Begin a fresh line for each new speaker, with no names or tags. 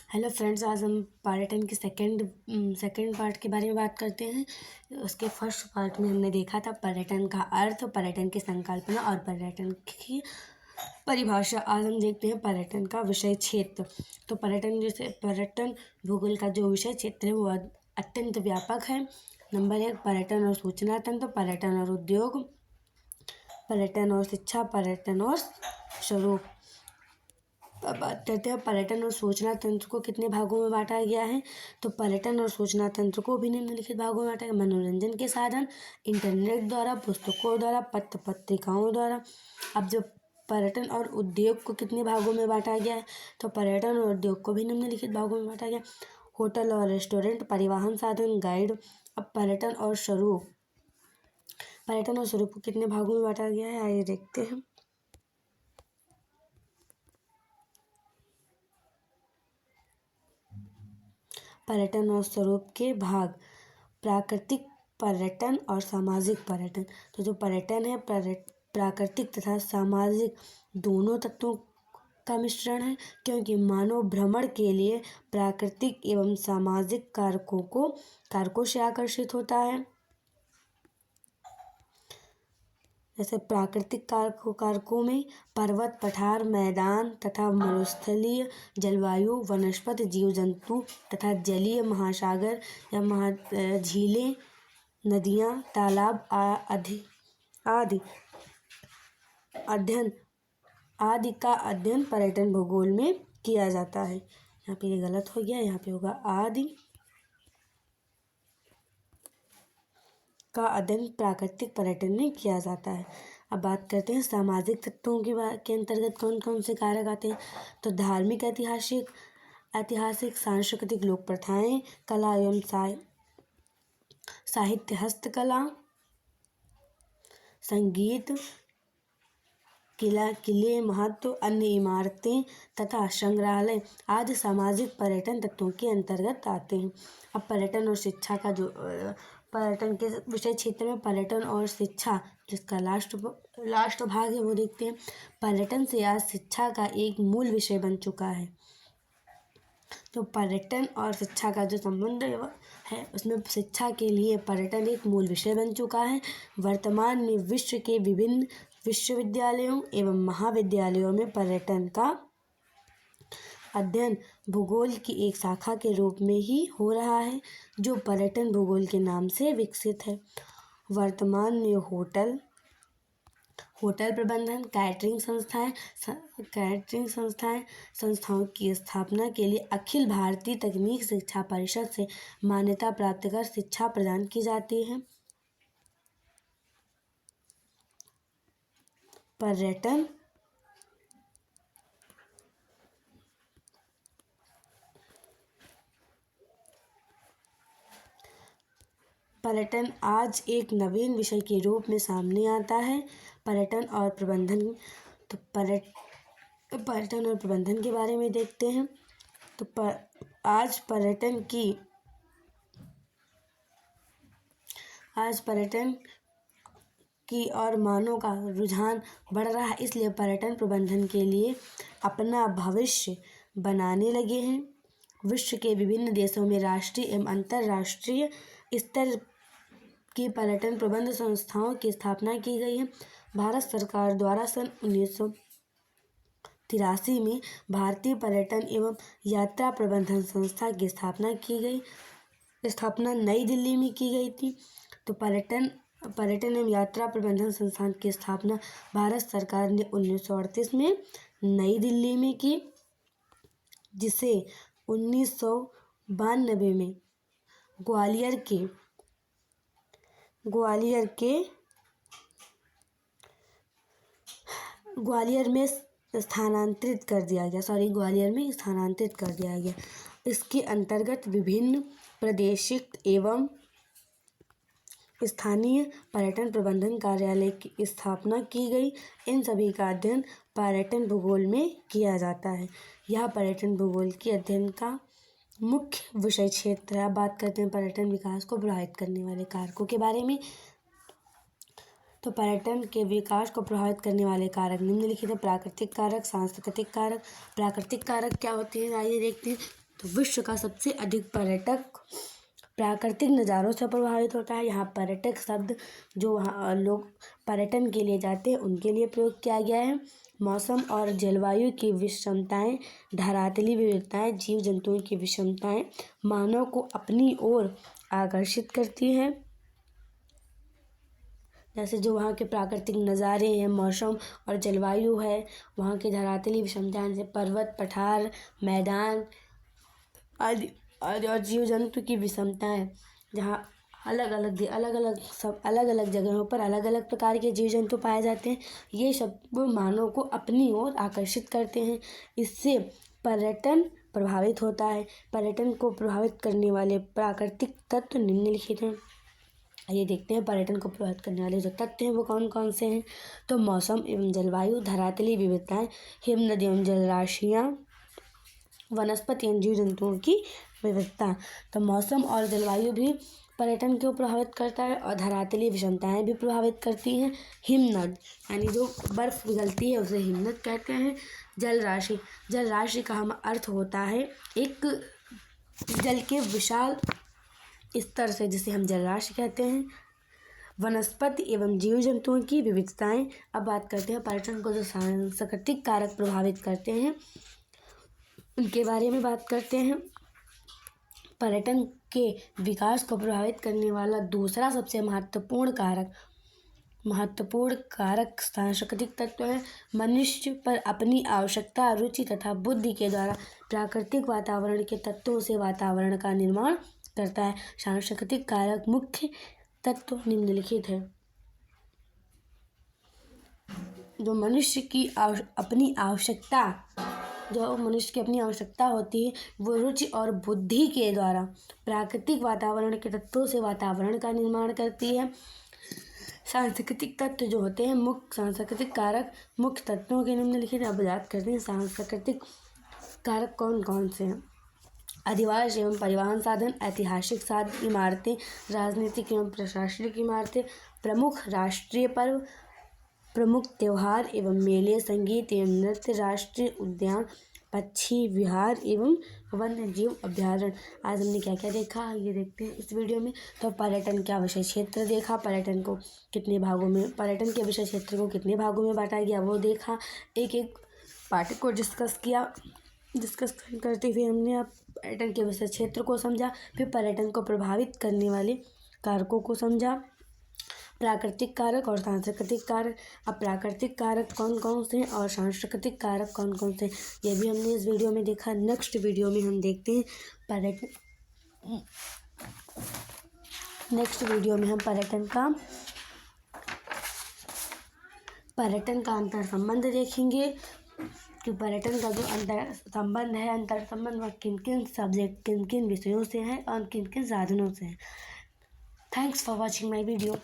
Hello friends, आज हम पर्यटन की सेकंड पार्ट के बारे में बात करते हैं। उसके फर्स्ट पार्ट में हमने देखा था पर्यटन का अर्थ, पर्यटन की संकल्पना और पर्यटन की परिभाषा। आज हम देखते हैं पर्यटन का विषय क्षेत्र। तो पर्यटन भूगोल का जो विषय क्षेत्र है वो अत्यंत व्यापक है। नंबर 1, पर्यटन और सूचना तंत्र, पर्यटन और उद्योग, पर्यटन और शिक्षा, पर्यटन और स्वरूप। अब बात करते हैं पर्यटन और सूचना तंत्र को कितने भागों में बांटा गया है। तो पर्यटन और सूचना तंत्र को भी निम्नलिखित भागों में बांटा गया: मनोरंजन के साधन, इंटरनेट द्वारा, पुस्तकों द्वारा, पत्र पत्रिकाओं द्वारा। अब जो पर्यटन और उद्योग को कितने भागों में बांटा गया है, तो पर्यटन और उद्योग को भी निम्नलिखित भागों में बांटा गया: होटल और रेस्टोरेंट, परिवहन साधन, गाइड। अब पर्यटन और स्वरूप को कितने भागों में बांटा गया है, आइए देखते हैं। पर्यटन और स्वरूप के भाग: प्राकृतिक पर्यटन और सामाजिक पर्यटन। तो जो पर्यटन है प्राकृतिक तथा सामाजिक दोनों तत्वों का मिश्रण है, क्योंकि मानव भ्रमण के लिए प्राकृतिक एवं सामाजिक कारकों से आकर्षित होता है। जैसे प्राकृतिक कारकों में पर्वत, पठार, मैदान तथा मरुस्थलीय जलवायु, वनस्पति, जीव जंतु तथा जलीय महासागर या झीलें, नदियाँ, तालाब आदि का अध्ययन पर्यटन भूगोल में किया जाता है। यहाँ पे ये गलत हो गया, यहाँ पे होगा आदि का अध्ययन प्राकृतिक पर्यटन में किया जाता है। अब बात करते हैं सामाजिक तत्वों के अंतर्गत कौन कौन से कारक आते हैं। तो धार्मिक, ऐतिहासिक, सांस्कृतिक, लोक प्रथाएं, कला एवं साहित्य, हस्तकला, संगीत, किले, महत्व, अन्य इमारतें तथा संग्रहालय आदि सामाजिक पर्यटन तत्वों के अंतर्गत आते हैं। अब पर्यटन और शिक्षा का जो पर्यटन के विषय क्षेत्र में पर्यटन और शिक्षा, जिसका लास्ट भाग है, वो देखते हैं। पर्यटन से आज शिक्षा का एक मूल विषय बन चुका है। तो पर्यटन और शिक्षा का जो संबंध है, उसमें शिक्षा के लिए पर्यटन एक मूल विषय बन चुका है। वर्तमान में विश्व के विभिन्न विश्वविद्यालयों एवं महाविद्यालयों में पर्यटन का अध्ययन भूगोल की एक शाखा के रूप में ही हो रहा है, जो पर्यटन भूगोल के नाम से विकसित है। वर्तमान में होटल प्रबंधन, कैटरिंग संस्थाओं की स्थापना के लिए अखिल भारतीय तकनीक शिक्षा परिषद से मान्यता प्राप्त कर शिक्षा प्रदान की जाती है। पर्यटन आज एक नवीन विषय के रूप में सामने आता है। पर्यटन और प्रबंधन। तो पर्यटन और प्रबंधन के बारे में देखते हैं। तो आज पर्यटन की और मानव का रुझान बढ़ रहा है, इसलिए पर्यटन प्रबंधन के लिए अपना भविष्य बनाने लगे हैं। विश्व के विभिन्न देशों में राष्ट्रीय एवं अंतर्राष्ट्रीय स्तर की पर्यटन प्रबंध संस्थाओं की स्थापना की गई है। भारत सरकार द्वारा सन 1983 में भारतीय पर्यटन एवं यात्रा प्रबंधन संस्था की स्थापना नई दिल्ली में की गई थी। तो पर्यटन एवं यात्रा प्रबंधन संस्थान की स्थापना भारत सरकार ने 1938 में नई दिल्ली में की, जिसे 1992 में ग्वालियर में स्थानांतरित कर दिया गया। इसके अंतर्गत विभिन्न प्रादेशिक एवं स्थानीय पर्यटन प्रबंधन कार्यालय की स्थापना की गई। इन सभी का अध्ययन पर्यटन भूगोल में किया जाता है। यह पर्यटन भूगोल के अध्ययन का मुख्य विषय क्षेत्र है। अब बात करते हैं पर्यटन विकास को प्रभावित करने वाले कारकों के बारे में। तो पर्यटन के विकास को प्रभावित करने वाले कारक निम्नलिखित है: प्राकृतिक कारक, सांस्कृतिक कारक। प्राकृतिक कारक क्या होते हैं, आइए देखते हैं। तो विश्व का सबसे अधिक पर्यटक प्राकृतिक नज़ारों से प्रभावित होता है। यहाँ पर्यटक शब्द जो वहाँ लोग पर्यटन के लिए जाते हैं उनके लिए प्रयोग किया गया है। मौसम और जलवायु की विषमताएं, धरातली विविधताएं, जीव जंतुओं की विषमताएं मानव को अपनी ओर आकर्षित करती हैं। जैसे जो वहाँ के प्राकृतिक नज़ारे हैं, मौसम और जलवायु है, वहाँ के धरातली विषमताएं जैसे पर्वत, पठार, मैदान आदि आदि और जीव जंतु की विषमताएं, जहाँ अलग अलग जगहों पर अलग अलग प्रकार के जीव जंतु पाए जाते हैं। ये सब मानव को अपनी ओर आकर्षित करते हैं। इससे पर्यटन प्रभावित होता है। पर्यटन को प्रभावित करने वाले प्राकृतिक तत्व निम्नलिखित हैं। ये देखते हैं पर्यटन को प्रभावित करने वाले जो तत्व हैं वो कौन कौन से हैं। तो मौसम एवं जलवायु, धरातली विविधताएं, हिम नदी एवं जलराशियाँ, वनस्पति एवं जीव जंतुओं की विविधता। तो मौसम और जलवायु भी पर्यटन को प्रभावित करता है और धरातली विषमताएं भी प्रभावित करती हैं। हिमनद यानी जो बर्फ़ पिघलती है उसे हिमनद कहते हैं। जल राशि का हम अर्थ होता है एक जल के विशाल स्तर से, जिसे हम जल राशि कहते हैं। वनस्पति एवं जीव जंतुओं की विविधताएं। अब बात करते हैं पर्यटन को जो सांस्कृतिक कारक प्रभावित करते हैं उनके बारे में बात करते हैं। पर्यटन के विकास को प्रभावित करने वाला दूसरा सबसे महत्वपूर्ण कारक सांस्कृतिक तत्व है। मनुष्य पर अपनी आवश्यकता, रुचि तथा बुद्धि के द्वारा प्राकृतिक वातावरण के तत्वों से वातावरण का निर्माण करता है। सांस्कृतिक कारक मुख्य तत्व निम्नलिखित है। जो मनुष्य की अपनी आवश्यकता होती है वो रुचि और बुद्धि के द्वारा प्राकृतिक वातावरण के तत्वों से वातावरण का निर्माण करती है। सांस्कृतिक तत्व जो होते हैं सांस्कृतिक कारक मुख्य तत्वों के निम्नलिखित। अब बात करते हैं सांस्कृतिक कारक कौन कौन से हैं। अधिवास एवं परिवहन साधन, ऐतिहासिक साधन, इमारतें, राजनीतिक एवं प्रशासनिक इमारतें, प्रमुख राष्ट्रीय पर्व, प्रमुख त्योहार एवं मेले, संगीत एवं नृत्य, राष्ट्रीय उद्यान, पक्षी विहार एवं वन्य जीव अभ्यारण्य। आज हमने क्या क्या देखा ये देखते हैं इस वीडियो में। तो पर्यटन का विषय क्षेत्र देखा, पर्यटन के विषय क्षेत्र को कितने भागों में बांटा गया वो देखा, एक एक पार्ट को डिस्कस करते हुए हमने अब पर्यटन के विषय क्षेत्र को समझा, फिर पर्यटन को प्रभावित करने वाले कारकों को समझा, प्राकृतिक कारक और सांस्कृतिक कारक। अब प्राकृतिक कारक कौन कौन से हैं और सांस्कृतिक कारक कौन कौन से हैं ये भी हमने इस वीडियो में देखा। नेक्स्ट वीडियो में हम देखते हैं पर्यटन का अंतर संबंध देखेंगे कि पर्यटन का जो अंतर संबंध वह किन किन विषयों से है और किन किन साधनों से है। Thanks for watching my video.